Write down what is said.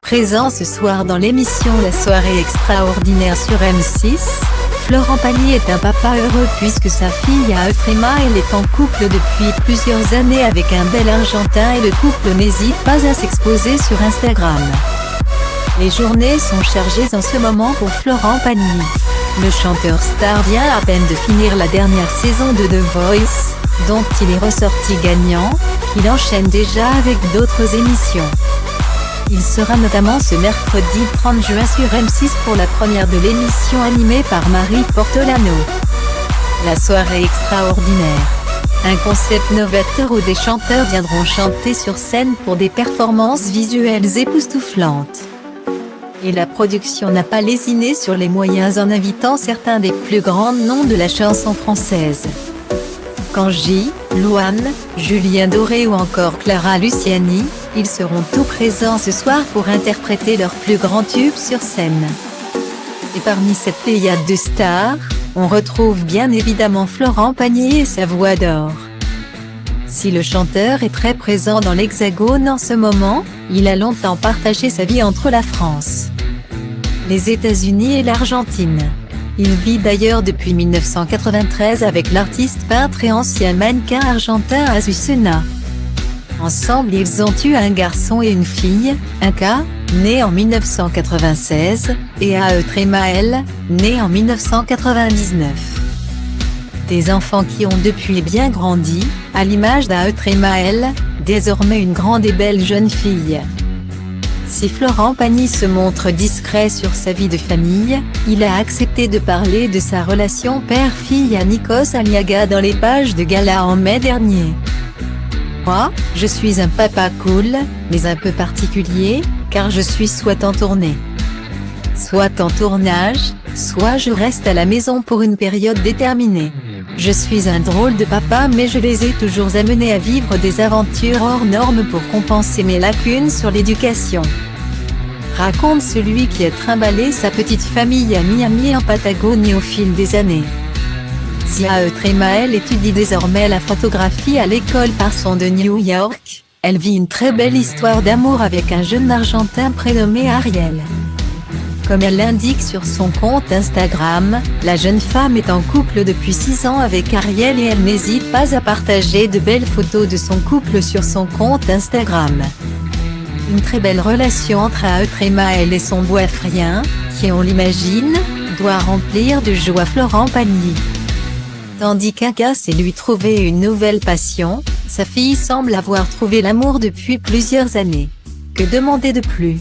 Présent ce soir dans l'émission La Soirée Extraordinaire sur M6, Florent Pagny est un papa heureux puisque sa fille a Eutrema est en couple depuis plusieurs années avec un bel Argentin et le couple n'hésite pas à s'exposer sur Instagram. Les journées sont chargées en ce moment pour Florent Pagny. Le chanteur star vient à peine de finir la dernière saison de The Voice, dont il est ressorti gagnant. Il enchaîne déjà avec d'autres émissions. Il sera notamment ce mercredi 30 juin sur M6 pour la première de l'émission animée par Marie Portolano. La soirée extraordinaire. Un concept novateur où des chanteurs viendront chanter sur scène pour des performances visuelles époustouflantes. Et la production n'a pas lésiné sur les moyens en invitant certains des plus grands noms de la chanson française. Kanji, Louane, Julien Doré ou encore Clara Luciani, ils seront tous présents ce soir pour interpréter leurs plus grands tubes sur scène. Et parmi cette pléiade de stars, on retrouve bien évidemment Florent Pagny et sa voix d'or. Si le chanteur est très présent dans l'Hexagone en ce moment, il a longtemps partagé sa vie entre la France, les États-Unis et l'Argentine. Il vit d'ailleurs depuis 1993 avec l'artiste peintre et ancien mannequin argentin Azucena. Ensemble ils ont eu un garçon et une fille, Inca, né en 1996, et Eutrema, né en 1999. Des enfants qui ont depuis bien grandi, à l'image d'Eutrema, désormais une grande et belle jeune fille. Si Florent Pagny se montre discret sur sa vie de famille, il a accepté de parler de sa relation père-fille à Nikos Aliaga dans les pages de gala en mai dernier. Moi, je suis un papa cool, mais un peu particulier, car je suis soit en tournée, soit en tournage, soit je reste à la maison pour une période déterminée. Je suis un drôle de papa mais je les ai toujours amenés à vivre des aventures hors normes pour compenser mes lacunes sur l'éducation. Raconte celui qui a trimballé sa petite famille à Miami en Patagonie au fil des années. Si Eutrema étudie désormais la photographie à l'école Parsons de New York, elle vit une très belle histoire d'amour avec un jeune Argentin prénommé Ariel. Comme elle l'indique sur son compte Instagram, la jeune femme est en couple depuis 6 ans avec Ariel et elle n'hésite pas à partager de belles photos de son couple sur son compte Instagram. Une très belle relation entre Eutrema et son boyfriend, qui on l'imagine, doit remplir de joie Florent Pagny. Tandis qu'Inca s'est lui trouvé une nouvelle passion, sa fille semble avoir trouvé l'amour depuis plusieurs années. Que demander de plus ?